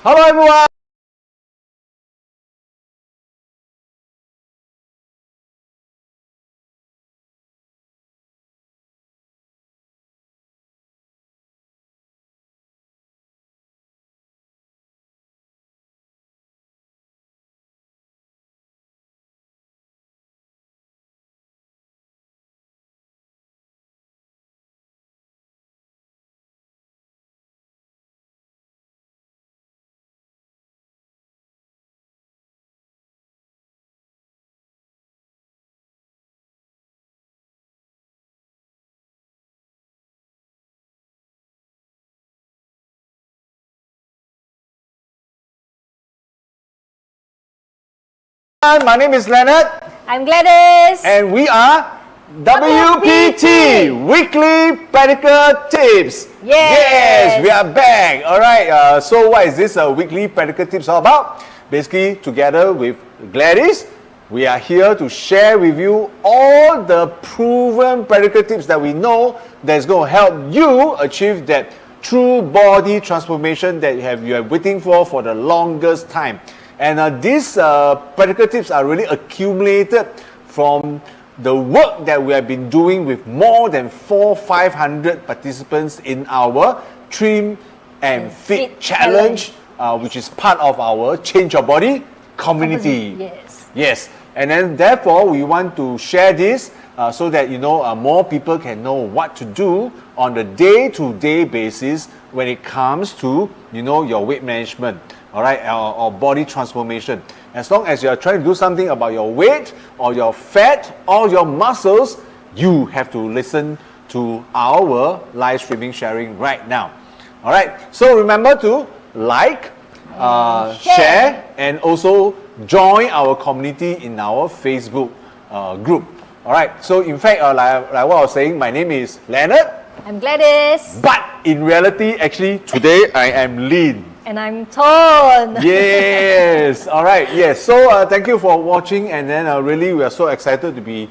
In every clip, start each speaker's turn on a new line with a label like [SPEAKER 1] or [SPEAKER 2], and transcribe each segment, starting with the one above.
[SPEAKER 1] Hello everyone! My name is Leonard.
[SPEAKER 2] I'm Gladys.
[SPEAKER 1] And we are WPT, Weekly Practical Tips. Yes, we are back. Alright, so what is this Weekly Practical Tips all about? Basically, together with Gladys, we are here to share with you all the proven practical tips that we know that's going to help you achieve that true body transformation that you are waiting for the longest time. And these practical tips are really accumulated from the work that we have been doing with more than 400-500 participants in our Trim and Fit Challenge, which is part of our Change Your Body community. Yes. And then therefore we want to share this so that more people can know what to do on the day-to-day basis when it comes to your weight management. Alright, or body transformation. As long as you are trying to do something about your weight or your fat or your muscles, you have to listen to our live streaming sharing right now. Alright, so remember to like, share, and also join our community in our Facebook group. Alright, so in fact, like what I was saying, my name is Leonard.
[SPEAKER 2] I'm Gladys.
[SPEAKER 1] But in reality, actually, today I am lean.
[SPEAKER 2] And I'm Tone.
[SPEAKER 1] Yes. All right. Yes. So thank you for watching, and then really we are so excited to be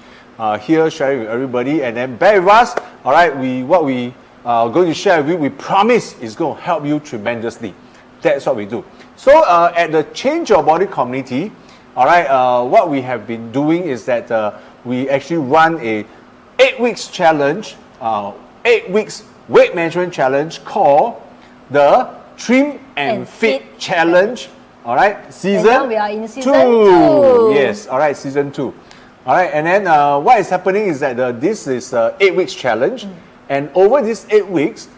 [SPEAKER 1] here sharing with everybody, and then bear with us. All right. What we are going to share with you, we promise is going to help you tremendously. That's what we do. So at the Change Your Body community, all right. What we have been doing is that we actually run a 8 weeks challenge, 8 weeks weight management challenge called the Trim and Fit Challenge. Alright, season
[SPEAKER 2] we are in season 2.
[SPEAKER 1] Yes, alright, season 2. Alright, and then what is happening is that this is 8 weeks challenge, and over these 8 weeks,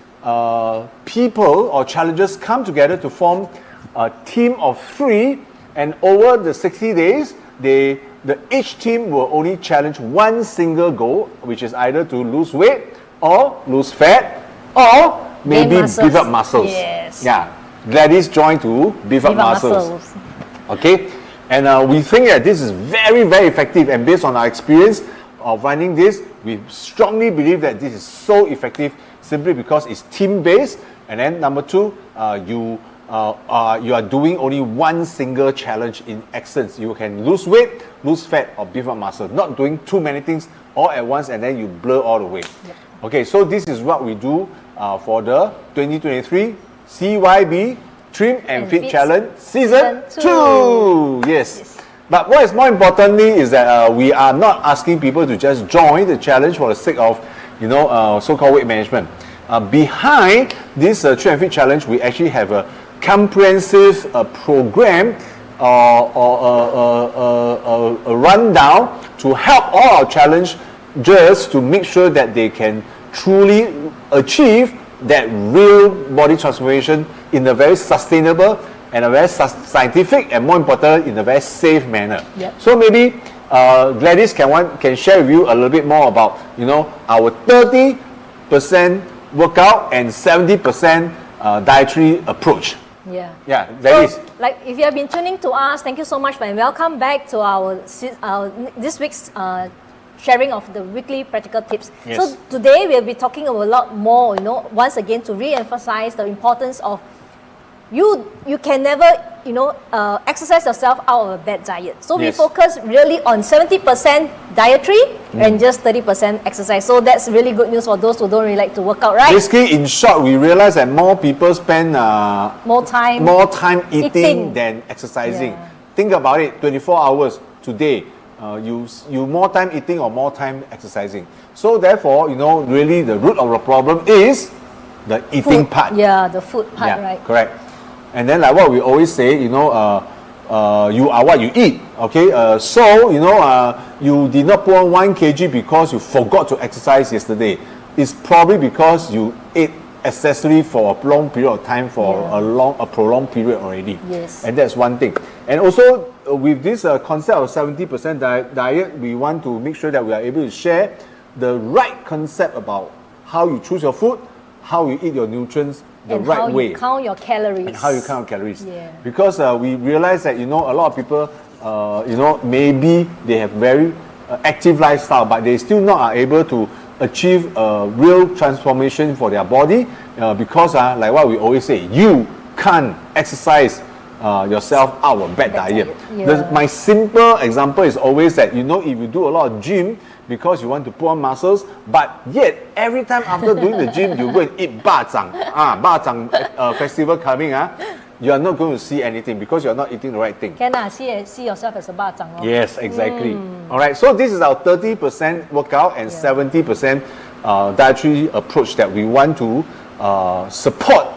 [SPEAKER 1] people or challengers come together to form a team of 3, and over the 60 days, each team will only challenge one single goal, which is either to lose weight or lose fat or maybe beef up muscles.
[SPEAKER 2] Yes.
[SPEAKER 1] Yeah. Gladys joined to beef up muscles. Okay. And we think that this is very, very effective. And based on our experience of running this, we strongly believe that this is so effective simply because it's team-based. And then number 2, you are doing only one single challenge in essence. You can lose weight, lose fat, or beef up muscle. Not doing too many things all at once and then you blur all the way. Yep. Okay, so this is what we do for the 2023 CYB Trim and Fit Challenge Season 2. Yes. But what is more importantly is that we are not asking people to just join the challenge for the sake of, so-called weight management. Behind this Trim and Fit Challenge, we actually have a comprehensive program or a rundown to help all our challengers to make sure that they can truly achieve that real body transformation in a very sustainable and a very scientific, and more important, in a very safe manner.
[SPEAKER 2] Yep.
[SPEAKER 1] So maybe Gladys can share with you a little bit more about our 30% workout and 70% dietary approach.
[SPEAKER 2] Yeah.
[SPEAKER 1] Yeah, Gladys.
[SPEAKER 2] So, like if you have been tuning to us, thank you so much and welcome back to our this week's sharing of the weekly practical tips.
[SPEAKER 1] Yes.
[SPEAKER 2] So today we'll be talking a lot more, once again to re-emphasize the importance of you can never, exercise yourself out of a bad diet. So we
[SPEAKER 1] Yes.
[SPEAKER 2] focus really on 70% dietary and just 30% exercise. So that's really good news for those who don't really like to work out, right?
[SPEAKER 1] Basically, in short, we realize that more people spend
[SPEAKER 2] More time.
[SPEAKER 1] eating than exercising.
[SPEAKER 2] Yeah.
[SPEAKER 1] Think about it, 24 hours today, you more time eating or more time exercising. So therefore, really the root of the problem is the eating
[SPEAKER 2] Food.
[SPEAKER 1] part.
[SPEAKER 2] Yeah, the food part, right?
[SPEAKER 1] Correct. And then like what we always say, you are what you eat. Okay. You did not put on 1 kg because you forgot to exercise yesterday. It's probably because you ate excessively for a long period of time, for a prolonged period already.
[SPEAKER 2] Yes.
[SPEAKER 1] And that's one thing. And also with this concept of 70% diet, we want to make sure that we are able to share the right concept about how you choose your food, how you eat your nutrients the
[SPEAKER 2] and
[SPEAKER 1] right
[SPEAKER 2] how
[SPEAKER 1] way.
[SPEAKER 2] you count your calories.
[SPEAKER 1] And how you count calories.
[SPEAKER 2] Yeah.
[SPEAKER 1] Because we realize that, a lot of people, maybe they have very active lifestyle, but they still not are able to achieve a real transformation for their body because, like what we always say, you can't exercise yourself out of bad diet.
[SPEAKER 2] Yeah.
[SPEAKER 1] My simple example is always that, if you do a lot of gym, because you want to put on muscles, but yet every time after doing the gym, you go and eat bacang. Bacang festival coming. You are not going to see anything because you are not eating the right thing.
[SPEAKER 2] Can see yourself as a bacang.
[SPEAKER 1] Yes, exactly. All right, so this is our 30% workout and 70% dietary approach that we want to support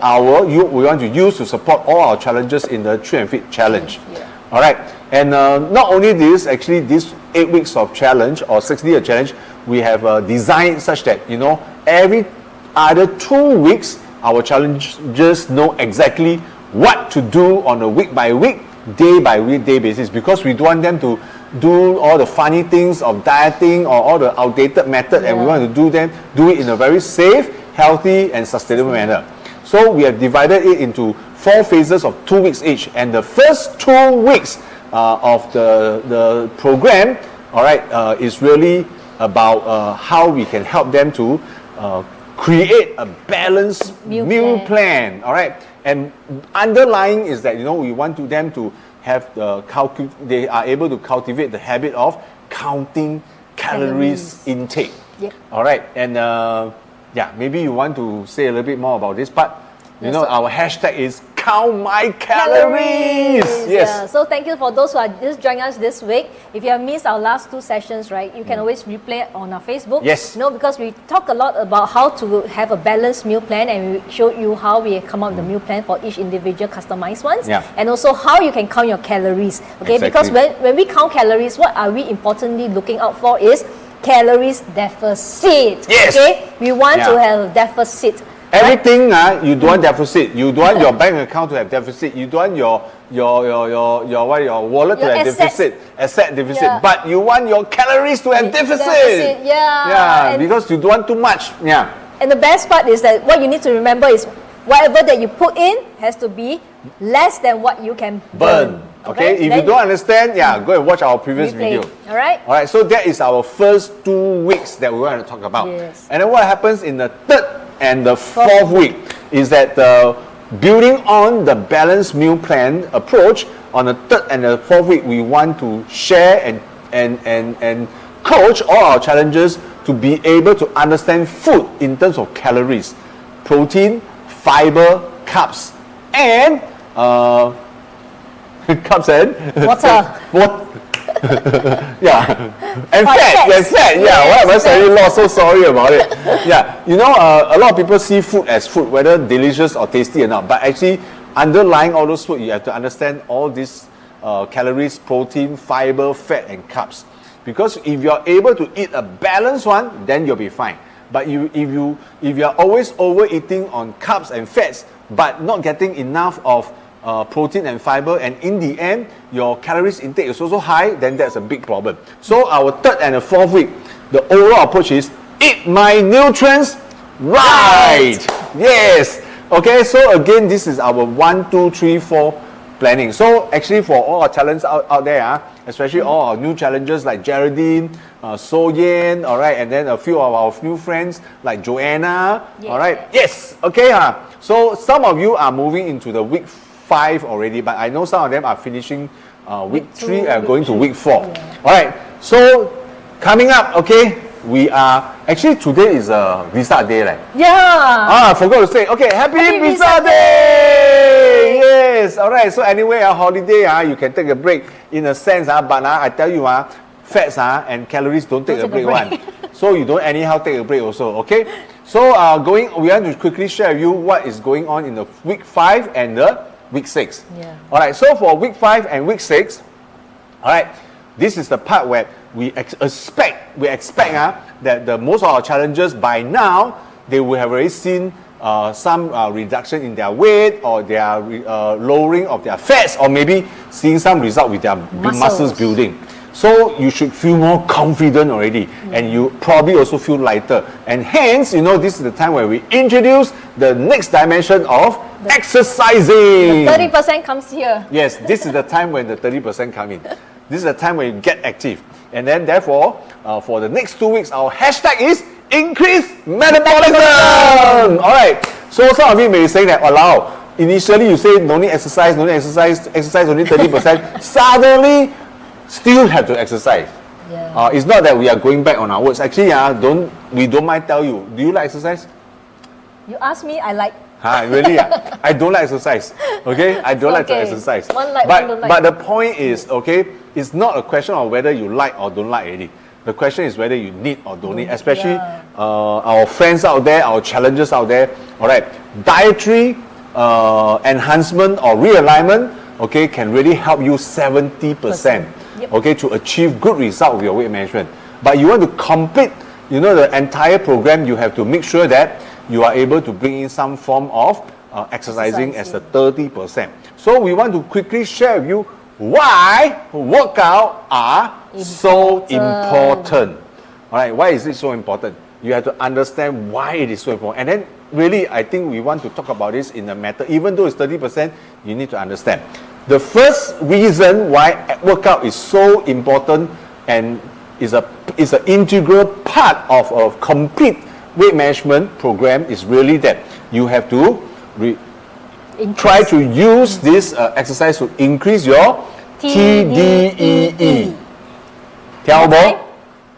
[SPEAKER 1] we want to use to support all our challenges in the Trim Fit challenge.
[SPEAKER 2] Yeah.
[SPEAKER 1] All right, and not only this, actually this 8 weeks of challenge or 60-day challenge, we have designed such that, every other 2 weeks, our challengers know exactly what to do on a week by week, day by week, day basis, because we don't want them to do all the funny things of dieting or all the outdated method, and we want to do it in a very safe, healthy and sustainable manner. So we have divided it into 4 phases of 2 weeks each, and the first 2 weeks of the program, all right, is really about how we can help them to create a balanced meal plan. All right, and underlying is that we want them to have they are able to cultivate the habit of counting calories intake.
[SPEAKER 2] Yep.
[SPEAKER 1] All right, and maybe you want to say a little bit more about this part. Our hashtag is Count My Calories. Yes.
[SPEAKER 2] Yeah. So thank you for those who are just joining us this week. If you have missed our last 2 sessions, right, you can always replay it on our Facebook.
[SPEAKER 1] Yes.
[SPEAKER 2] Because we talk a lot about how to have a balanced meal plan, and we showed you how we come up with the meal plan for each individual customized ones.
[SPEAKER 1] Yeah.
[SPEAKER 2] And also how you can count your calories. Okay.
[SPEAKER 1] Exactly.
[SPEAKER 2] Because when we count calories, what are we importantly looking out for is calories deficit.
[SPEAKER 1] Yes.
[SPEAKER 2] Okay. We want to have a deficit.
[SPEAKER 1] Everything you don't want deficit. You don't want your bank account to have deficit. You don't want your wallet to have asset deficit.
[SPEAKER 2] Yeah.
[SPEAKER 1] But you want your calories to have deficit.
[SPEAKER 2] Yeah.
[SPEAKER 1] Because you don't want too much. Yeah.
[SPEAKER 2] And the best part is that what you need to remember is whatever that you put in has to be less than what you can burn.
[SPEAKER 1] Okay. If you don't understand, go and watch our previous video.
[SPEAKER 2] All right.
[SPEAKER 1] All right. So that is our first 2 weeks that we want to talk about.
[SPEAKER 2] Yes.
[SPEAKER 1] And then what happens in the 3rd and the 4th week is that building on the balanced meal plan approach, on the 3rd and the 4th week, we want to share and coach all our challengers to be able to understand food in terms of calories, protein, fiber, carbs, and carbs and
[SPEAKER 2] Water.
[SPEAKER 1] And fat. Why am I suddenly lost? So sorry about it. A lot of people see food as food, whether delicious or tasty or not. But actually, underlying all those food, you have to understand all these calories, protein, fiber, fat, and carbs. Because if you are able to eat a balanced one, then you'll be fine. But if you are always overeating on carbs and fats, but not getting enough of protein and fiber, and in the end your calories intake is also high, then that's a big problem. So our 3rd and the 4th week, the overall approach is eat my nutrients right. Yes. Okay, so again, this is our 1, 2, 3, 4 planning. So actually for all our talents out there, especially all our new challengers like Geraldine, So Yen, all right, and then a few of our new friends like Joanna, all right. Yes. Okay. So some of you are moving into the week 5 already, but I know some of them are finishing week 3 and going to week 4.
[SPEAKER 2] Yeah.
[SPEAKER 1] All right, so coming up, okay, we are, actually today is a Visa Day, right?
[SPEAKER 2] Yeah.
[SPEAKER 1] I forgot to say, okay, happy Visa
[SPEAKER 2] Visa
[SPEAKER 1] Day! Yes, all right, so anyway, a holiday, you can take a break in a sense, but I tell you, fats and calories don't take a break one. So you don't anyhow take a break also, okay? So we want to quickly share with you what is going on in the week 5 and the week 6.
[SPEAKER 2] Yeah.
[SPEAKER 1] All right, so for week 5 and week 6, all right, this is the part where we expect that the most of our challenges by now, they will have already seen some reduction in their weight, or their lowering of their fats, or maybe seeing some result with their muscles building. So you should feel more confident already, and you probably also feel lighter. And hence, this is the time where we introduce the next dimension of exercising.
[SPEAKER 2] The 30% comes here.
[SPEAKER 1] Yes, this is the time when the 30% come in. This is the time when you get active. And then therefore, for the next 2 weeks, our hashtag is increase metabolism. All right. So some of you may say that, wow, initially you say no need exercise, exercise only 30%. Suddenly, still have to exercise.
[SPEAKER 2] Yeah.
[SPEAKER 1] It's not that we are going back on our words. Actually, we don't mind tell you. Do you like exercise?
[SPEAKER 2] You ask me, I like.
[SPEAKER 1] Really? I don't like exercise. Okay, I don't like to exercise.
[SPEAKER 2] One like, one don't like.
[SPEAKER 1] But the point is, okay, it's not a question of whether you like or don't like already. The question is whether you need or don't need, especially our friends out there, our challenges out there. All right, dietary enhancement or realignment, okay, can really help you 70%.
[SPEAKER 2] Yep.
[SPEAKER 1] Okay, to achieve good result with your weight management. But you want to complete, the entire program, you have to make sure that you are able to bring in some form of exercising as the 30%. So we want to quickly share with you why workout are so important. All right, why is it so important? You have to understand why it is so important. And then really, I think we want to talk about this in a matter, even though it's 30%, you need to understand. The first reason why workout is so important and is an integral part of a complete weight management program is really that you have to try to use this exercise to increase your TDEE.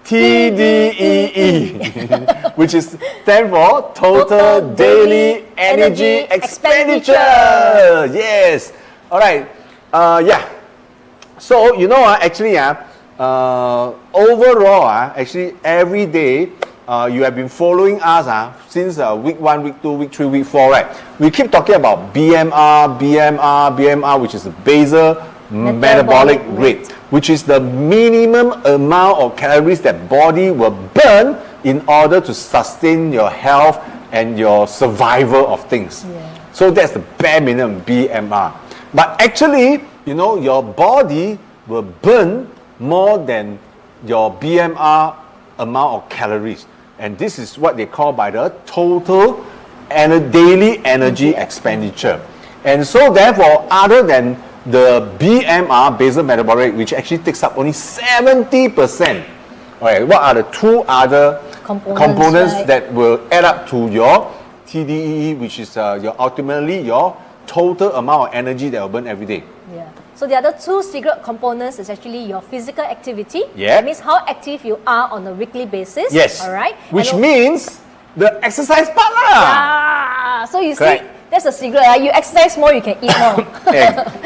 [SPEAKER 1] TDEE, which is stand for Total Daily Energy Expenditure. Yes. All right. Yeah. So actually, overall, actually every day, you have been following us since week 1, week 2, week 3, week 4, right? We keep talking about BMR, which is the basal metabolic rate, which is the minimum amount of calories that body will burn in order to sustain your health and your survival of things.
[SPEAKER 2] Yeah.
[SPEAKER 1] So that's the bare minimum BMR. But actually, your body will burn more than your BMR amount of calories. And this is what they call by the total daily energy expenditure. And so therefore, other than the BMR, basal metabolic rate, which actually takes up only 70%, all right, what are the two other components
[SPEAKER 2] right,
[SPEAKER 1] that will add up to your TDEE, which is ultimately your total amount of energy that will burn every day?
[SPEAKER 2] Yeah. So the other two secret components is actually your physical activity.
[SPEAKER 1] Yeah.
[SPEAKER 2] That means how active you are on a weekly basis.
[SPEAKER 1] Yes.
[SPEAKER 2] All right.
[SPEAKER 1] Which means the exercise part lah.
[SPEAKER 2] So you
[SPEAKER 1] Correct.
[SPEAKER 2] see, that's the secret. You exercise more, you can eat more.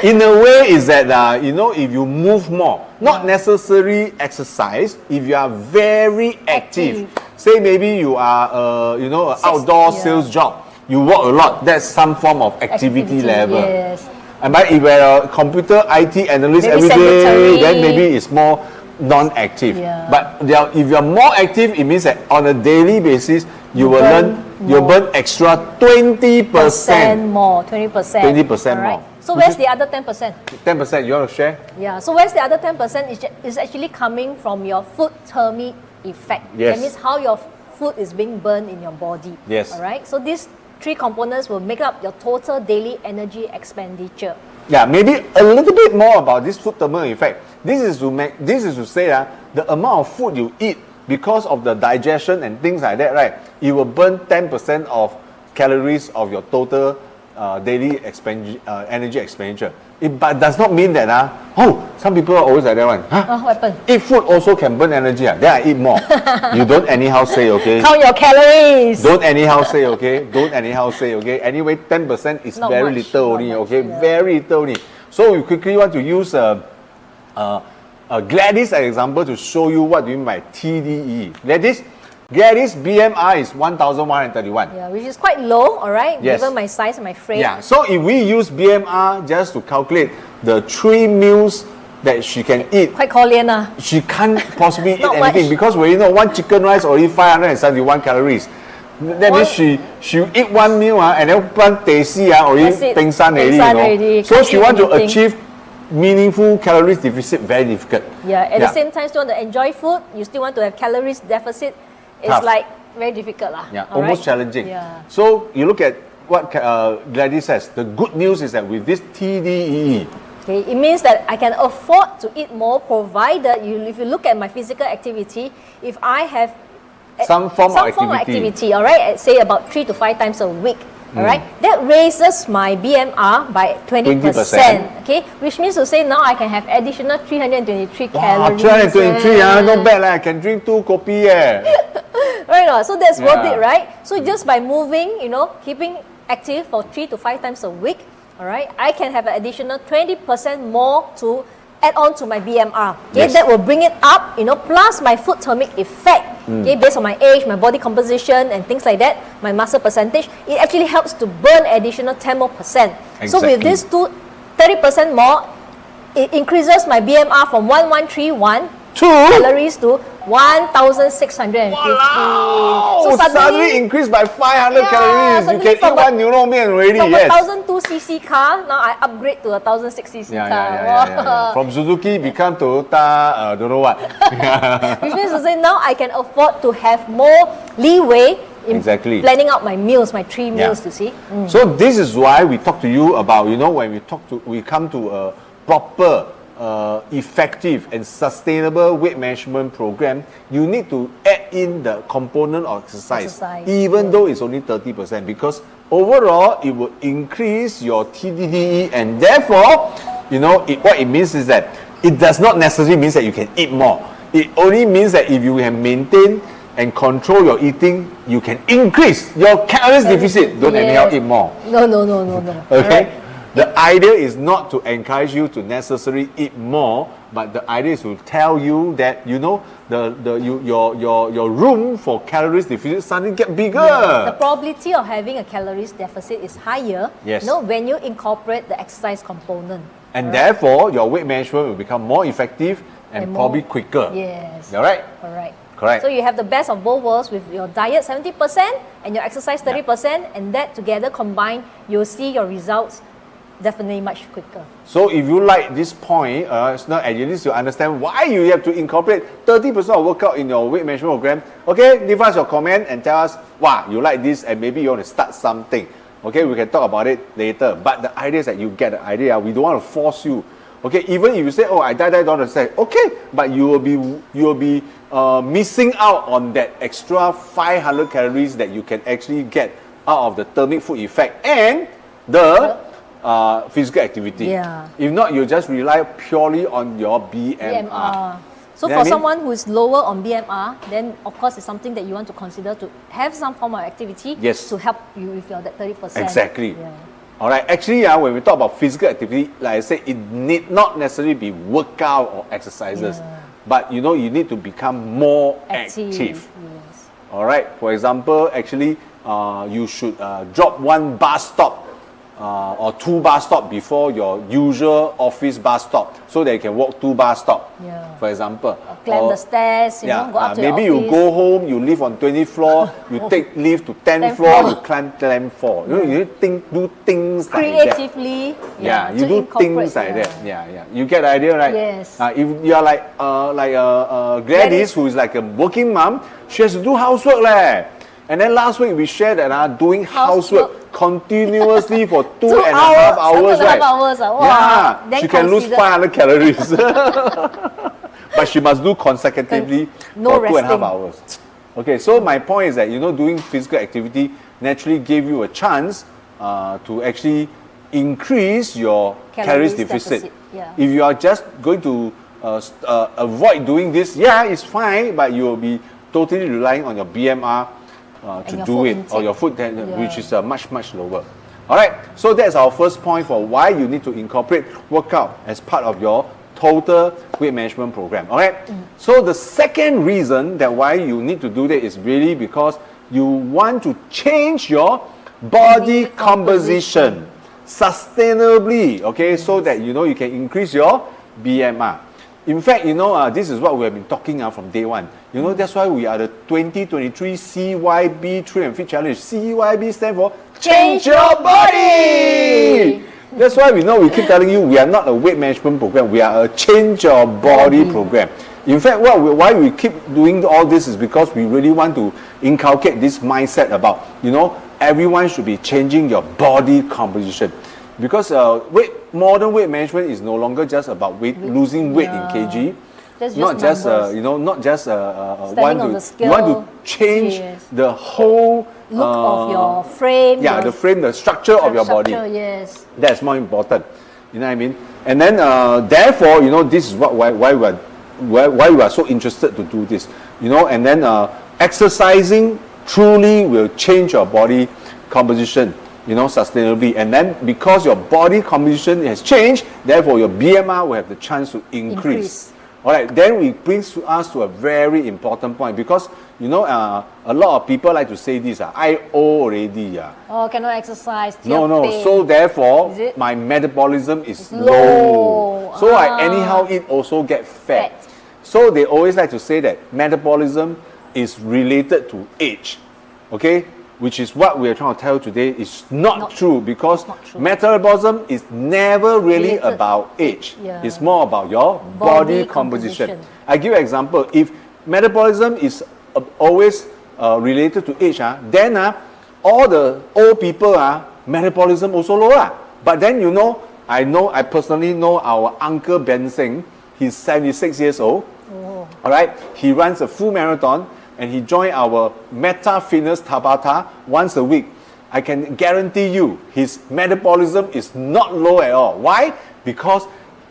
[SPEAKER 1] In a way, is that if you move more, not necessarily exercise. If you are very active. Say maybe you are an outdoor sales job. You work a lot. That's some form of activity level.
[SPEAKER 2] Yes.
[SPEAKER 1] And if you are a computer IT analyst
[SPEAKER 2] Maybe
[SPEAKER 1] every day,
[SPEAKER 2] sedentary.
[SPEAKER 1] then maybe it's more non-active.
[SPEAKER 2] Yeah.
[SPEAKER 1] But if you're more active, it means that on a daily basis, you will burn extra 20%.
[SPEAKER 2] 20% more.
[SPEAKER 1] 20%
[SPEAKER 2] Alright.
[SPEAKER 1] more.
[SPEAKER 2] So where's the other 10%?
[SPEAKER 1] 10%, you want to share?
[SPEAKER 2] Yeah. So where's the other 10% is actually coming from your food thermic effect.
[SPEAKER 1] Yes.
[SPEAKER 2] That means how your food is being burned in your body.
[SPEAKER 1] Yes.
[SPEAKER 2] Alright. So these three components will make up your total daily energy expenditure.
[SPEAKER 1] Yeah, maybe a little bit more about this food thermal effect. This is to say that the amount of food you eat, because of the digestion and things like that, right? It will burn 10% of calories of your total daily energy expenditure. But does not mean that some people are always like that one. Huh?
[SPEAKER 2] What happened?
[SPEAKER 1] Eat food also can burn energy. Then I eat more. You don't anyhow say, okay?
[SPEAKER 2] Count your calories.
[SPEAKER 1] Don't anyhow say, okay? Don't anyhow say, okay? Anyway, 10% is
[SPEAKER 2] Not
[SPEAKER 1] very
[SPEAKER 2] much,
[SPEAKER 1] little
[SPEAKER 2] not
[SPEAKER 1] only,
[SPEAKER 2] much,
[SPEAKER 1] okay?
[SPEAKER 2] yeah.
[SPEAKER 1] Very little only. So we quickly want to use Gladys as an example to show you what do you mean by TDE. Gladys BMR is 1,131.
[SPEAKER 2] Yeah, which is quite low, all right,
[SPEAKER 1] Yes.
[SPEAKER 2] given my size and my frame.
[SPEAKER 1] Yeah, so if we use BMR just to calculate the 3 meals that she can eat,
[SPEAKER 2] Quite Korean.
[SPEAKER 1] she can't possibly eat
[SPEAKER 2] Not
[SPEAKER 1] anything
[SPEAKER 2] much.
[SPEAKER 1] because we know one chicken rice already 571 calories. That means she eat one meal and then one teh si already
[SPEAKER 2] That's it.
[SPEAKER 1] peng san already,
[SPEAKER 2] Peng san already.
[SPEAKER 1] So
[SPEAKER 2] Can't
[SPEAKER 1] she
[SPEAKER 2] eat
[SPEAKER 1] want to
[SPEAKER 2] anything.
[SPEAKER 1] achieve meaningful calories deficit, very difficult.
[SPEAKER 2] Yeah, at the same time, still want to enjoy food, you still want to have calories deficit. It's
[SPEAKER 1] Tough.
[SPEAKER 2] like very difficult.
[SPEAKER 1] Yeah,
[SPEAKER 2] all
[SPEAKER 1] almost
[SPEAKER 2] right?
[SPEAKER 1] challenging.
[SPEAKER 2] Yeah.
[SPEAKER 1] So you look at what Gladys says. The good news is that with this TDEE,
[SPEAKER 2] Okay, it means that I can afford to eat more provided if you look at my physical activity, if I have
[SPEAKER 1] some form of activity.
[SPEAKER 2] all right, say about 3 to 5 times a week, all right, that raises my BMR by 20%,
[SPEAKER 1] 20%.
[SPEAKER 2] okay, which means to say now I can have additional 323
[SPEAKER 1] Wow,
[SPEAKER 2] calories.
[SPEAKER 1] 323, not bad. I can drink 2 kopi.
[SPEAKER 2] Right, so that's worth
[SPEAKER 1] Yeah.
[SPEAKER 2] it, right? So just by moving, keeping active for 3 to 5 times a week, all right, I can have an additional 20% more to add on to my BMR. Okay,
[SPEAKER 1] Yes.
[SPEAKER 2] that will bring it up, plus my food thermic effect. Okay, based on my age, my body composition, and things like that, my muscle percentage, it actually helps to burn additional 10 more percent. So with
[SPEAKER 1] Exactly.
[SPEAKER 2] these 30% more, it increases my BMR from 1131 calories to 1,650.
[SPEAKER 1] Wow! Suddenly increased by 500 calories. You
[SPEAKER 2] suddenly
[SPEAKER 1] can eat
[SPEAKER 2] from
[SPEAKER 1] one牛肉面already.
[SPEAKER 2] From
[SPEAKER 1] Yes.
[SPEAKER 2] a 1,002 cc car, now I upgrade to a 1,006 cc car.
[SPEAKER 1] Yeah. From Suzuki become Toyota, don't know what.
[SPEAKER 2] Which means to say now I can afford to have more leeway in
[SPEAKER 1] Exactly.
[SPEAKER 2] planning out my meals, my 3 meals,
[SPEAKER 1] Yeah.
[SPEAKER 2] you see.
[SPEAKER 1] So this is why we talk to you about, when we come to a proper, effective and sustainable weight management program, you need to add in the component of exercise. Even though it's only 30%, because overall it will increase your TDDE, and therefore, what it means is that it does not necessarily mean that you can eat more. It only means that if you can maintain and control your eating, you can increase your calories deficit. Don't anyhow eat more.
[SPEAKER 2] No.
[SPEAKER 1] Okay? The idea is not to encourage you to necessarily eat more, but the idea is to tell you that your room for calories deficit suddenly get bigger.
[SPEAKER 2] The probability of having a calories deficit is higher
[SPEAKER 1] Yes.
[SPEAKER 2] when you incorporate the exercise component.
[SPEAKER 1] And therefore, your weight management will become more effective and probably quicker.
[SPEAKER 2] Yes.
[SPEAKER 1] All right? Correct.
[SPEAKER 2] So you have the best of both worlds with your diet 70% and your exercise 30%, and that together combined, you'll see your results definitely much quicker.
[SPEAKER 1] So if you like this point, at least you understand why you have to incorporate 30% of workout in your weight management program. Okay, leave us your comment and tell us, wow, you like this and maybe you want to start something. Okay, we can talk about it later. But the idea is that you get the idea. We don't want to force you. Okay, even if you say, oh, I don't understand. Okay, but you will be missing out on that extra 500 calories that you can actually get out of the thermic food effect and the physical activity.
[SPEAKER 2] Yeah.
[SPEAKER 1] If not, you just rely purely on your BMR.
[SPEAKER 2] So
[SPEAKER 1] You
[SPEAKER 2] for
[SPEAKER 1] know what I mean?
[SPEAKER 2] someone who is lower on BMR, then of course it's something that you want to consider to have some form of activity
[SPEAKER 1] Yes.
[SPEAKER 2] to help you with your that 30%.
[SPEAKER 1] Exactly.
[SPEAKER 2] Yeah.
[SPEAKER 1] All right. Actually, when we talk about physical activity, like I said, it need not necessarily be workout or exercises, but you need to become more active.
[SPEAKER 2] Yes.
[SPEAKER 1] All right. For example, actually, you should drop 1 bus stop or 2 bus stop before your usual office bus stop, so that you can walk 2 bus stop.
[SPEAKER 2] Yeah.
[SPEAKER 1] For example.
[SPEAKER 2] Climb the stairs, go up to
[SPEAKER 1] maybe
[SPEAKER 2] your
[SPEAKER 1] you
[SPEAKER 2] office.
[SPEAKER 1] go home, you live on 20th floor, you take lift to 10th
[SPEAKER 2] 10th
[SPEAKER 1] floor,
[SPEAKER 2] floor.
[SPEAKER 1] you climb 10th floor. You do things like that.
[SPEAKER 2] Creatively.
[SPEAKER 1] You
[SPEAKER 2] to
[SPEAKER 1] do
[SPEAKER 2] incorporate,
[SPEAKER 1] things like that. Yeah. You get the idea, right?
[SPEAKER 2] Yes.
[SPEAKER 1] If you are like Gladys, who is like a working mom, she has to do housework leh. And then last week we shared that doing housework continuously for 2.5 hours, right?
[SPEAKER 2] 2.5 hours. Wow.
[SPEAKER 1] Yeah,
[SPEAKER 2] Then
[SPEAKER 1] she can lose
[SPEAKER 2] consider-
[SPEAKER 1] 500 calories. But she must do consecutively
[SPEAKER 2] No
[SPEAKER 1] for 2.5
[SPEAKER 2] resting.
[SPEAKER 1] hours. Okay, so my point is that doing physical activity naturally gave you a chance to actually increase your calories deficit.
[SPEAKER 2] Yeah.
[SPEAKER 1] If you are just going to avoid doing this, yeah, it's fine, but you will be totally relying on your BMR to
[SPEAKER 2] your
[SPEAKER 1] do
[SPEAKER 2] food
[SPEAKER 1] it, or
[SPEAKER 2] intake.
[SPEAKER 1] your food, which is much lower. All right, so that's our first point for why you need to incorporate workout as part of your total weight management program. All right, so the second reason that why you need to do that is really because you want to change your body composition sustainably, okay, so that you can increase your BMR. In fact, this is what we have been talking from day one. That's why we are the 2023 CYB Trim Fit Challenge. CYB stands for Change Your Body! That's why we keep telling you we are not a weight management program, we are a Change Your Body program. In fact, why we keep doing all this is because we really want to inculcate this mindset about, everyone should be changing your body composition. Because modern weight management is no longer just about losing weight in kg. Not just
[SPEAKER 2] Standing on the scale.
[SPEAKER 1] You want to change the whole
[SPEAKER 2] Look of your frame.
[SPEAKER 1] Yeah, the frame, the structure of your body.
[SPEAKER 2] Yes.
[SPEAKER 1] That's more important. You know what I mean? And then therefore, this is why we are so interested to do this. And then exercising truly will change your body composition, sustainably. And then because your body composition has changed, therefore your BMR will have the chance to increase. All right, then it brings us to a very important point, because a lot of people like to say this, I owe already.
[SPEAKER 2] Oh, cannot exercise.
[SPEAKER 1] No.
[SPEAKER 2] pain.
[SPEAKER 1] So therefore,
[SPEAKER 2] Is it?
[SPEAKER 1] my metabolism is
[SPEAKER 2] low.
[SPEAKER 1] low. So I anyhow eat also get fat. So they always like to say that metabolism is related to age. Okay? Which is what we are trying to tell you today is not true, because
[SPEAKER 2] not true.
[SPEAKER 1] metabolism is never really
[SPEAKER 2] Related.
[SPEAKER 1] about age.
[SPEAKER 2] Yeah.
[SPEAKER 1] It's more about your body composition. I give you an example. If metabolism is always related to age, then all the old people metabolism also low. But then I personally know our Uncle Benson. He's 76 years old.
[SPEAKER 2] Oh.
[SPEAKER 1] All right, he runs a full marathon. And he joined our Meta Fitness Tabata once a week. I can guarantee you his metabolism is not low at all. Why? Because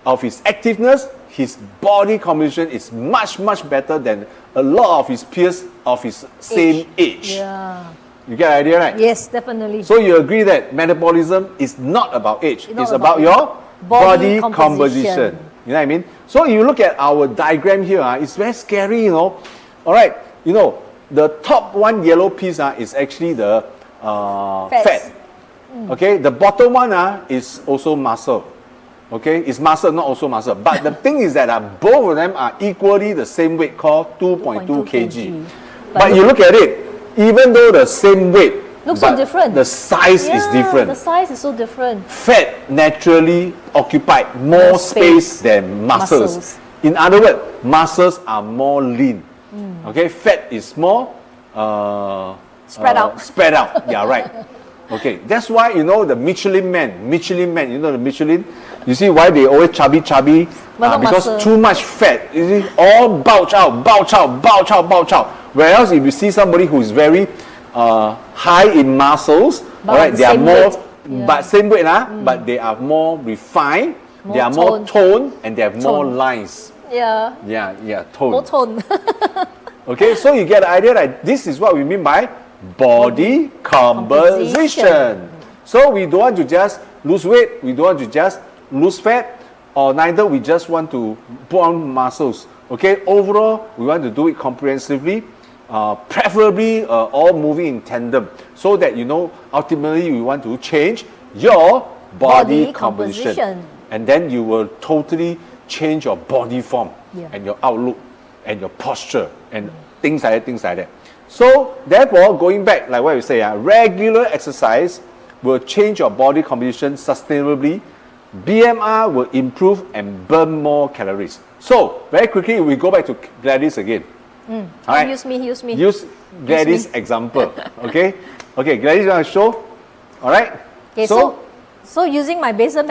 [SPEAKER 1] of his activeness, his body composition is much better than a lot of his peers of his same age.
[SPEAKER 2] Yeah.
[SPEAKER 1] You get the idea, right?
[SPEAKER 2] Yes, definitely.
[SPEAKER 1] So you agree that metabolism is not about age.
[SPEAKER 2] Not
[SPEAKER 1] It's about your
[SPEAKER 2] body
[SPEAKER 1] body
[SPEAKER 2] composition.
[SPEAKER 1] composition. You know what I mean? So you look at our diagram here, it's very scary, All right. The top one yellow piece is actually the fat. Okay, the bottom one is also muscle. Okay, it's muscle, not also muscle. But the thing is that both of them are equally the same weight, called 2.2 kg. But you look at it, even though the same weight,
[SPEAKER 2] looks so different.
[SPEAKER 1] The size is different.
[SPEAKER 2] The size is so different.
[SPEAKER 1] Fat naturally occupy more space than muscles. In other words, muscles are more lean. Okay, fat is more
[SPEAKER 2] Spread out.
[SPEAKER 1] Spread out. Yeah, right. Okay, that's why the Michelin man, the Michelin. You see why they always chubby?
[SPEAKER 2] But
[SPEAKER 1] because
[SPEAKER 2] muscle.
[SPEAKER 1] too much fat. You see, all bulge out. Whereas if you see somebody who is very high in muscles,
[SPEAKER 2] But
[SPEAKER 1] all right, they are
[SPEAKER 2] same
[SPEAKER 1] more,
[SPEAKER 2] weight. Yeah.
[SPEAKER 1] but same weight, but they are more refined. They are more toned, and they have more lines.
[SPEAKER 2] Yeah.
[SPEAKER 1] Tone.
[SPEAKER 2] More tone.
[SPEAKER 1] Okay, so you get the idea that this is what we mean by body composition. So we don't want to just lose weight, we don't want to just lose fat, or neither we just want to put on muscles. Okay, overall, we want to do it comprehensively, preferably all moving in tandem, so that ultimately we want to change your body composition. And then you will totally change your body form and your outlook and your posture and things like that. So therefore, going back, like what we say, regular exercise will change your body composition sustainably. BMR will improve and burn more calories. So very quickly, we go back to Gladys again. All right?
[SPEAKER 2] Use me.
[SPEAKER 1] Use Gladys' example. Okay, Gladys, you want to show? All right.
[SPEAKER 2] Okay, so using my basic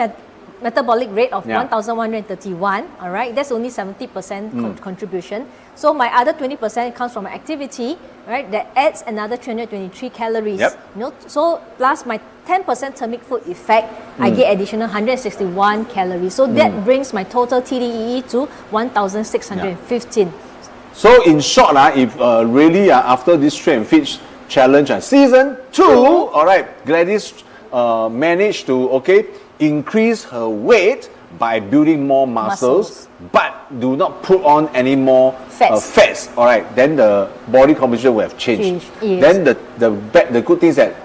[SPEAKER 2] metabolic rate of
[SPEAKER 1] Yeah.
[SPEAKER 2] 1,131, all right, that's only 70% contribution. So my other 20% comes from my activity, right, that adds another 323 calories.
[SPEAKER 1] Yep.
[SPEAKER 2] You know, so plus my 10% thermic food effect, I get additional 161 calories. So that brings my total TDEE to 1,615.
[SPEAKER 1] So in short, if really after this Trim Fit challenge season 2, all right, Gladys managed to increase her weight by building more muscles, but do not put on any more fats. All right, then the body composition will have changed.
[SPEAKER 2] Yes.
[SPEAKER 1] Then the good thing is that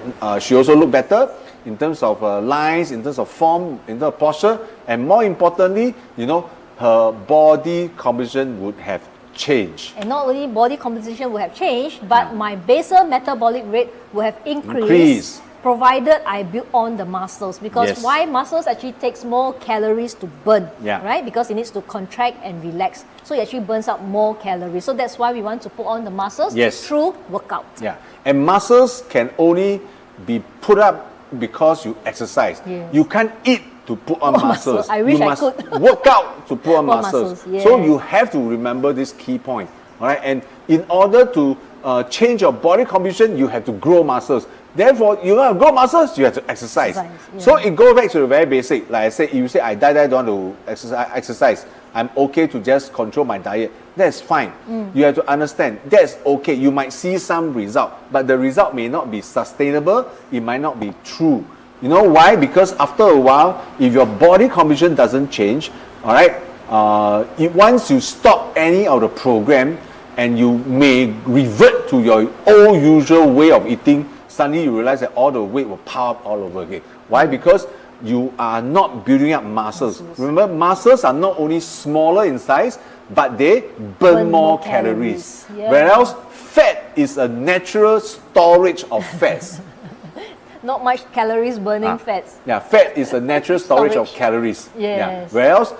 [SPEAKER 1] she also look better in terms of lines, in terms of form, in terms of posture, and more importantly, you know, her body composition would have changed.
[SPEAKER 2] And not only body composition will have changed, but my basal metabolic rate will have increased. Provided I build on the muscles, because
[SPEAKER 1] Yes.
[SPEAKER 2] why muscles actually takes more calories to burn,
[SPEAKER 1] Yeah.
[SPEAKER 2] right? Because it needs to contract and relax, so it actually burns out more calories. So that's why we want to put on the muscles
[SPEAKER 1] Yes.
[SPEAKER 2] through workout.
[SPEAKER 1] Yeah, and muscles can only be put up because you exercise.
[SPEAKER 2] Yes.
[SPEAKER 1] You can't eat to put on
[SPEAKER 2] More
[SPEAKER 1] muscles.
[SPEAKER 2] muscle. I wish
[SPEAKER 1] you
[SPEAKER 2] I
[SPEAKER 1] must
[SPEAKER 2] could.
[SPEAKER 1] work out to put on
[SPEAKER 2] More
[SPEAKER 1] muscles.
[SPEAKER 2] muscles,
[SPEAKER 1] So
[SPEAKER 2] yes.
[SPEAKER 1] you have to remember this key point. All right, and in order to change your body composition, you have to grow muscles. Therefore, you want to grow muscles, you have to exercise. So it goes back to the very basic. Like I said, if you say I don't want to exercise, I'm okay to just control my diet. That's fine. You have to understand that's okay. You might see some result, but the result may not be sustainable. It might not be true. You know why? Because after a while, if your body composition doesn't change, all right, once you stop any of the program, and you may revert to your old usual way of eating, suddenly you realize that all the weight will pile up all over again. Why? Because you are not building up muscles. Remember, muscles are not only smaller in size, but they burn more calories.
[SPEAKER 2] Yeah.
[SPEAKER 1] Whereas fat is a natural storage of fats.
[SPEAKER 2] Not much calories burning fats.
[SPEAKER 1] Yeah, fat is a natural storage of calories.
[SPEAKER 2] Yes.
[SPEAKER 1] Yeah. Whereas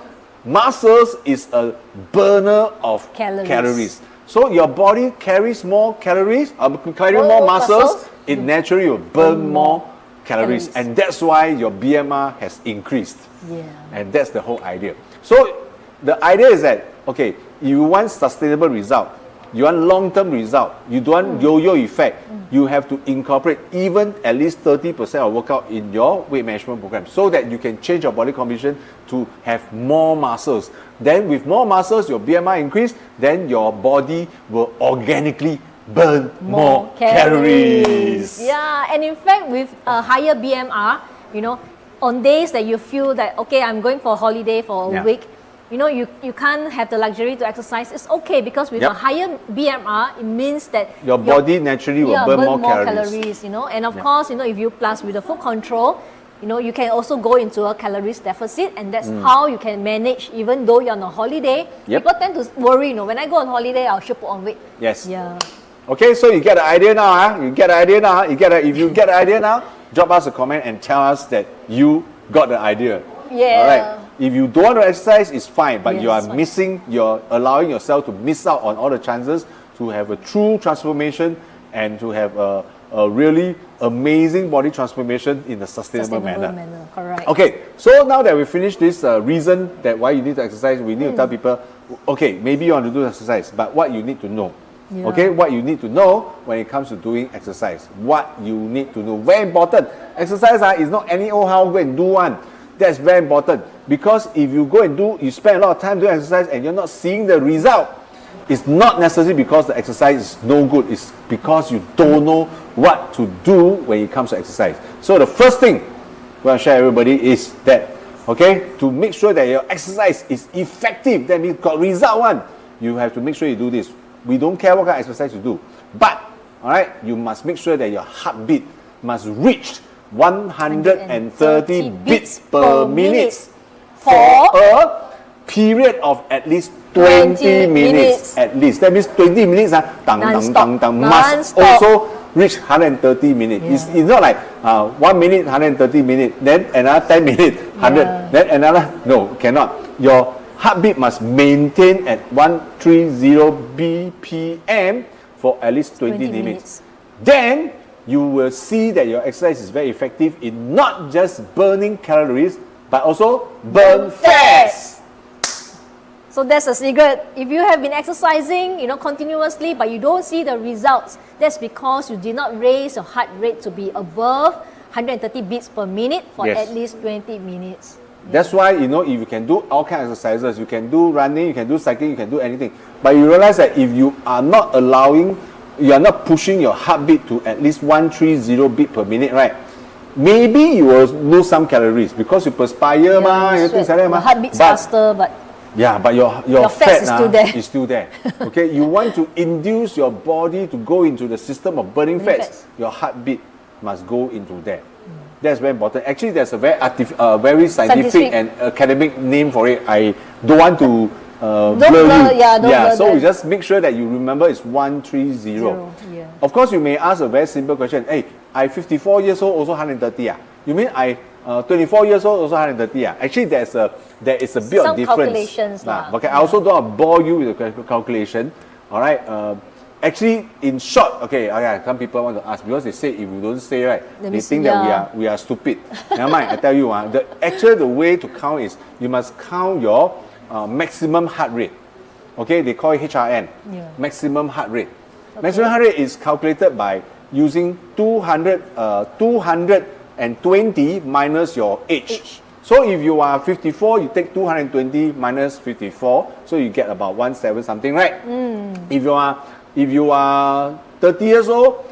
[SPEAKER 1] muscles is a burner of calories. So your body carries more calories, more muscles, it naturally will burn more calories. And that's why your BMR has increased.
[SPEAKER 2] Yeah.
[SPEAKER 1] And that's the whole idea. So the idea is that, okay, you want sustainable result, you want long-term result, you don't want yo-yo effect, you have to incorporate even at least 30% of workout in your weight management program so that you can change your body composition to have more muscles. Then with more muscles, your BMI increase, then your body will organically burn more calories.
[SPEAKER 2] Yeah, and in fact, with a higher BMR, you know, on days that you feel that, okay, I'm going for a holiday for a week, you know, you can't have the luxury to exercise. It's okay, because with a higher BMR, it means that
[SPEAKER 1] your body naturally will burn more calories.
[SPEAKER 2] You know, and of course, you know, if you plus with the food control, you know, you can also go into a calories deficit, and that's how you can manage even though you're on a holiday. People tend to worry, you know, when I go on holiday, I should put on weight.
[SPEAKER 1] Yes.
[SPEAKER 2] Yeah.
[SPEAKER 1] Okay, so you get the idea now, You get the idea now. If you get the idea now, drop us a comment and tell us that you got the idea.
[SPEAKER 2] Yeah.
[SPEAKER 1] All right. If you don't want to exercise, it's fine, but you are
[SPEAKER 2] it's fine.
[SPEAKER 1] you're allowing yourself to miss out on all the chances to have a true transformation and to have a really amazing body transformation in a sustainable manner.
[SPEAKER 2] Correct.
[SPEAKER 1] Okay, so now that we finished this reason that why you need to exercise, we need to tell people, okay, maybe you want to do exercise, but what you need to know.
[SPEAKER 2] Yeah.
[SPEAKER 1] Okay, what you need to know when it comes to doing exercise. What you need to know. Very important. Exercise is not any old how go and do one. That's very important, because if you go and you spend a lot of time doing exercise and you're not seeing the result, it's not necessarily because the exercise is no good. It's because you don't know what to do when it comes to exercise. So the first thing we want to share with everybody is that, okay, to make sure that your exercise is effective, that means got result one, you have to make sure you do this. We don't care what kind of exercise you do, but all right, you must make sure that your heartbeat must reach 130 beats per minute for a period of at least 20 minutes. At least. That means 20 minutes must also reach 130 minutes. It's not like 1 minute, 130 minutes, then another 10 minutes, 100, then another, no, cannot. Your heartbeat must maintain at 130 BPM for at least 20 minutes. Then you will see that your exercise is very effective in not just burning calories, but also burn fats.
[SPEAKER 2] So that's the secret. If you have been exercising, continuously, but you don't see the results, that's because you did not raise your heart rate to be above 130 beats per minute for
[SPEAKER 1] Yes.
[SPEAKER 2] at least 20 minutes.
[SPEAKER 1] That's why, if you can do all kinds of exercises, you can do running, you can do cycling, you can do anything. But you realize that if you are not you are not pushing your heartbeat to at least 130 beat per minute, right? Maybe you will lose some calories because you perspire, things like that.
[SPEAKER 2] Your heart beats faster, but
[SPEAKER 1] yeah, but your
[SPEAKER 2] fat is still there.
[SPEAKER 1] Okay, you want to induce your body to go into the system of burning fats. Your heartbeat must go into there. That's very important. Actually, there's a very scientific and academic name for it. I don't want to blur you. So we just make sure that you remember it's 130.
[SPEAKER 2] Yeah.
[SPEAKER 1] Of course, you may ask a very simple question. Hey, I 54 years old, also 130. You mean I 24 years old, also 130? Actually, there is a bit
[SPEAKER 2] Some
[SPEAKER 1] of difference.
[SPEAKER 2] calculations
[SPEAKER 1] Okay, I also don't want to bore you with the calculation. All right. Actually, in short, some people want to ask because they say if you don't say right, they think that we are stupid. Never mind, I tell you, the way to count is you must count your maximum heart rate. Okay, they call it HRN, maximum heart rate. Okay. Maximum heart rate is calculated by using 220 minus your age. So if you are 54, you take 220 minus 54, so you get about 17 something, right? If you are 30 years old,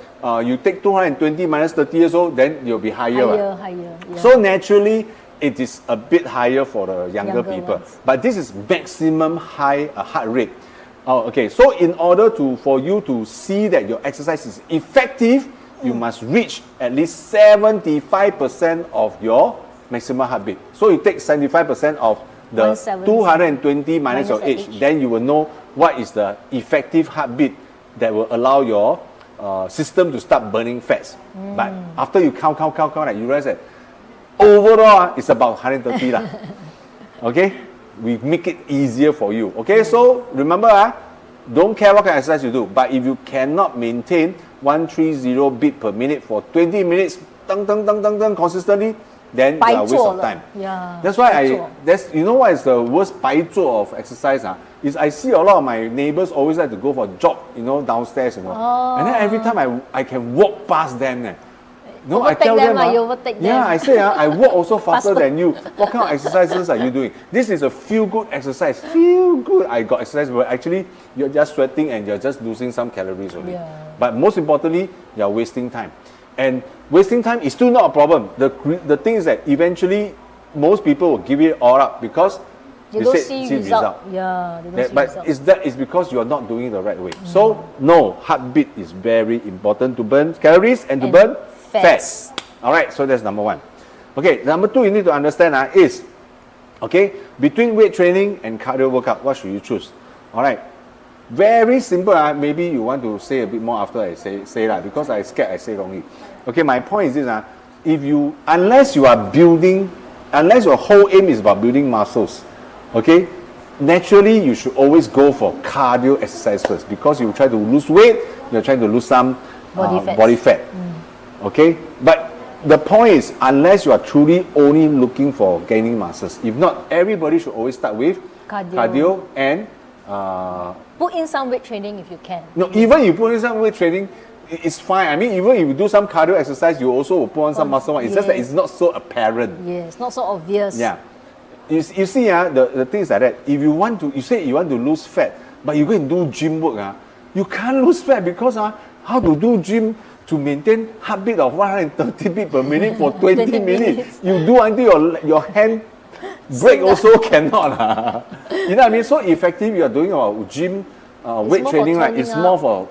[SPEAKER 1] you take 220 minus 30 years old, then you'll be higher.
[SPEAKER 2] Higher. Yeah.
[SPEAKER 1] So naturally, it is a bit higher for the younger people.
[SPEAKER 2] Ones.
[SPEAKER 1] But this is maximum heart rate. So in order for you to see that your exercise is effective, you must reach at least 75% of your maximum heartbeat. So you take 75% of the 220 minus your age, then you will know what is the effective heartbeat that will allow your system to start burning fats. But after you count, you realize that overall it's about 130 lah. Okay, we make it easier for you. Okay, so remember, don't care what kind of exercise you do, but if you cannot maintain 130 beat per minute for 20 minutes, consistently, then you are a waste of time.
[SPEAKER 2] Yeah.
[SPEAKER 1] That's why you know what is the worst 白做 of exercise? Is I see a lot of my neighbors always like to go for a jog, downstairs, and then every time I can walk past them. I tell them, I say, I walk also faster than you. What kind of exercises are you doing? This is a feel-good exercise. Feel good. I got exercise, but actually you're just sweating and you're just losing some calories only. Yeah. But most importantly, you're wasting time. And wasting time is still not a problem. The thing is that eventually most people will give it all up because
[SPEAKER 2] they don't see result. Yeah, they don't see
[SPEAKER 1] result. It's because you are not doing it the right way. So no, heartbeat is very important to burn calories and to burn fats. All right, so that's number one. Okay, number two you need to understand is, between weight training and cardio workout, what should you choose? All right, very simple. Maybe you want to say a bit more after I say that because I scared I say wrongly. Okay, my point is this: unless your whole aim is about building muscles, naturally you should always go for cardio exercise first because you try to lose weight, you're trying to lose some body fat. Okay, but the point is, unless you are truly only looking for gaining muscles, if not, everybody should always start with cardio and
[SPEAKER 2] put in some weight training if you can.
[SPEAKER 1] No, even you put in some weight training, it's fine. I mean, even if you do some cardio exercise, you also will put on some muscle. It's just that it's not so apparent.
[SPEAKER 2] Yes, not so obvious.
[SPEAKER 1] Yeah. You see, the thing is like that. If you want to, you say you want to lose fat, but you go and do gym work, you can't lose fat because how to do gym to maintain heartbeat of 130 beats per minute for 20 minutes. You do until your hand break also cannot. You know what I mean? So effective you are doing your gym weight training, right? It's more for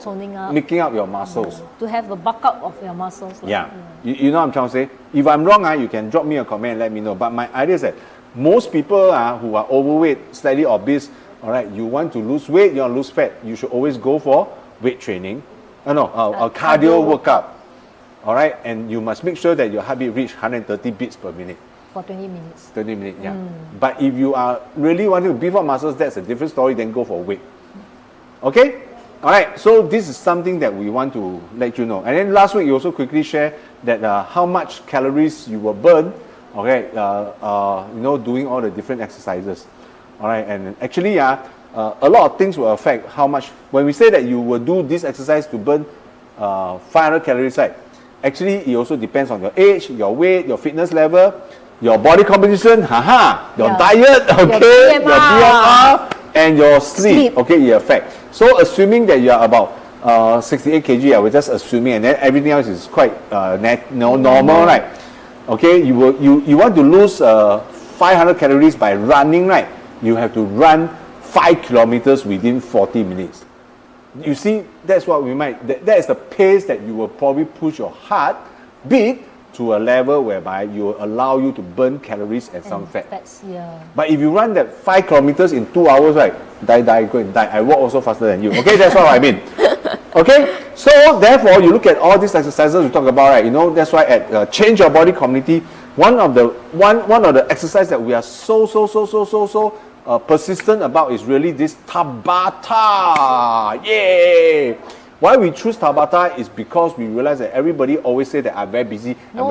[SPEAKER 1] making up your muscles.
[SPEAKER 2] To have a bulk up of your muscles.
[SPEAKER 1] Yeah. You know what I'm trying to say? If I'm wrong, you can drop me a comment and let me know. But my idea is that most people who are overweight, slightly obese, all right, you want to lose weight, you want to lose fat, you should always go for weight training. A cardio workout. All right, and you must make sure that your heartbeat reach 130 beats per minute.
[SPEAKER 2] For 20 minutes.
[SPEAKER 1] 20 minutes, yeah. But if you are really wanting to beef up muscles, that's a different story, then go for weight. Okay? All right, so this is something that we want to let you know. And then last week, you also quickly share that how much calories you will burn okay, doing all the different exercises. All right, and actually, a lot of things will affect how much. When we say that you will do this exercise to burn 500 calories, right? Actually, it also depends on your age, your weight, your fitness level, your body composition, your diet, okay, your BMR, and your sleep. Okay, it affect. So assuming that you are about 68 kg, I was just assuming, and then everything else is quite normal, right? Okay, you want to lose 500 calories by running, right? You have to run 5 kilometers within 40 minutes. You see, that's what we might. That is the pace that you will probably push your heartbeat to a level whereby you will allow you to burn calories and some fats.
[SPEAKER 2] Yeah.
[SPEAKER 1] But if you run that 5 kilometers in 2 hours, right? Go and die. I walk also faster than you. Okay, that's what I mean. Okay, so therefore, you look at all these exercises we talk about, right? You know, that's why at Change Your Body community, one of the exercises that we are so persistent about is really this Tabata. Yay! Why we choose Tabata is because we realize that everybody always say that I'm very busy, no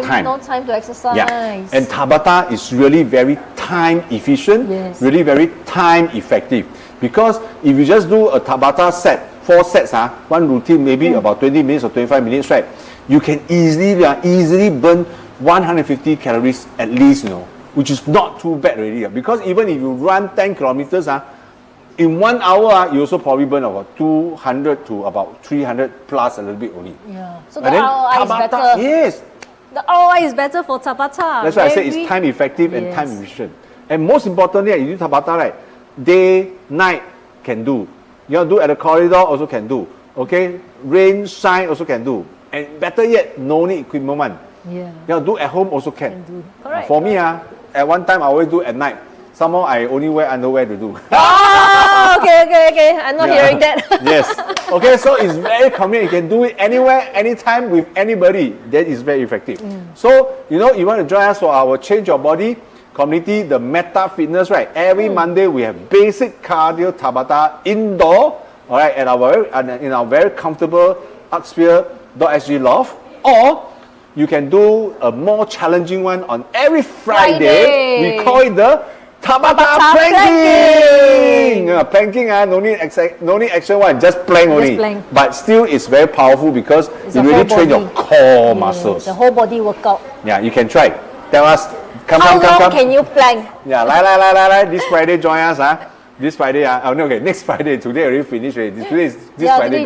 [SPEAKER 1] time
[SPEAKER 2] to exercise.
[SPEAKER 1] Yeah. And Tabata is really very time efficient, really very time effective. Because if you just do a Tabata set, 4 sets, one routine maybe about 20 minutes or 25 minutes, right? You can easily burn 150 calories at least, which is not too bad already. Because even if you run 10 kilometers, in 1 hour, you also probably burn about 200 to about 300 plus a little bit only.
[SPEAKER 2] Yeah. So the ROI is better.
[SPEAKER 1] Yes.
[SPEAKER 2] The ROI is better for Tabata.
[SPEAKER 1] That's why I say it's time effective and time efficient. And most importantly, you do Tabata, right? Day, night can do. You want to do at the corridor, also can do. Okay? Rain, shine, also can do. And better yet, no need equipment.
[SPEAKER 2] Yeah.
[SPEAKER 1] You want to do at home, also can.
[SPEAKER 2] do. Correct.
[SPEAKER 1] For me, at one time, I always do at night. Somehow I only wear underwear to do.
[SPEAKER 2] Oh, okay. I'm not hearing that.
[SPEAKER 1] Yes. Okay, so it's very convenient. You can do it anywhere, anytime, with anybody. That is very effective. So, you want to join us for our Change Your Body community, the Meta Fitness, right? Every Monday we have basic cardio Tabata indoor, all right, in our very comfortable arkSphereSG loft, or you can do a more challenging one on every Friday. We call it the Tabata planking. Planking, no need action one, just plank only. But still, it's very powerful because you really train your core muscles.
[SPEAKER 2] The whole body workout.
[SPEAKER 1] Yeah, you can try. Tell us. Come.
[SPEAKER 2] How long can you plank?
[SPEAKER 1] Yeah, like. This Friday, join us, This Friday, next Friday. Today already finished. This Friday.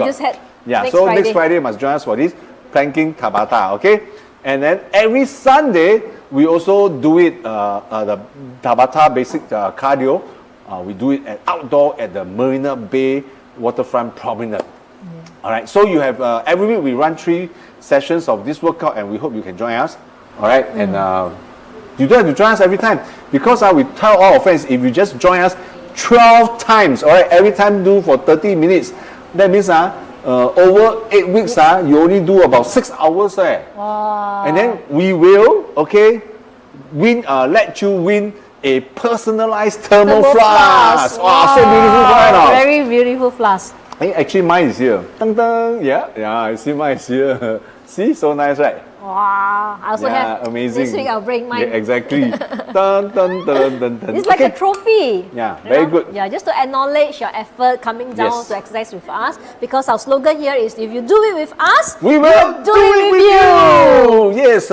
[SPEAKER 1] Next Friday must join us for this planking Tabata, okay? And then every Sunday, we also do it, the Tabata basic cardio. We do it outdoor at the Marina Bay Waterfront Promenade. All right, so you have, every week we run 3 sessions of this workout, and we hope you can join us. All right, and you don't have to join us every time, because we tell all our friends, if you just join us 12 times, all right, every time do for 30 minutes, that means over 8 weeks, you only do about 6 hours.
[SPEAKER 2] Wow.
[SPEAKER 1] And then we will, let you win a personalized thermal flask. Wow, so beautiful, right?
[SPEAKER 2] Very beautiful flask.
[SPEAKER 1] Hey, actually, mine is here. Dun, dun. Yeah, I see mine is here. See, so nice, right?
[SPEAKER 2] Wow, I also have.
[SPEAKER 1] Amazing.
[SPEAKER 2] This week I'll bring mine.
[SPEAKER 1] Yeah, exactly. Dun, dun, dun, dun, dun.
[SPEAKER 2] It's like a trophy.
[SPEAKER 1] Yeah, very good.
[SPEAKER 2] Yeah, just to acknowledge your effort coming down to exercise with us. Because our slogan here is, if you do it with us,
[SPEAKER 1] we will do it with you. Yes,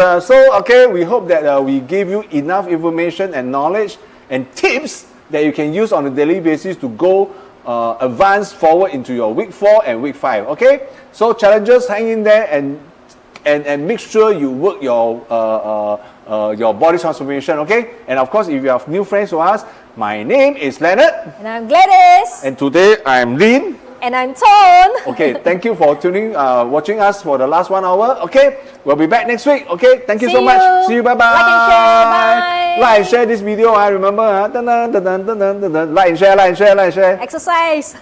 [SPEAKER 1] we hope that we gave you enough information and knowledge and tips that you can use on a daily basis to go advance forward into your week 4 and week 5. Okay, so challenges, hang in there and make sure you work your body transformation. Okay, and of course, if you have new friends to us, my name is Leonard,
[SPEAKER 2] and I'm Gladys,
[SPEAKER 1] and today I'm Lynn,
[SPEAKER 2] and I'm Tone.
[SPEAKER 1] Okay, thank you for watching us for the last 1 hour. Okay, we'll be back next week. Okay, thank you so much. See you. Bye bye.
[SPEAKER 2] Like and share. Bye.
[SPEAKER 1] Like and share this video. Remember, like and share.
[SPEAKER 2] Exercise.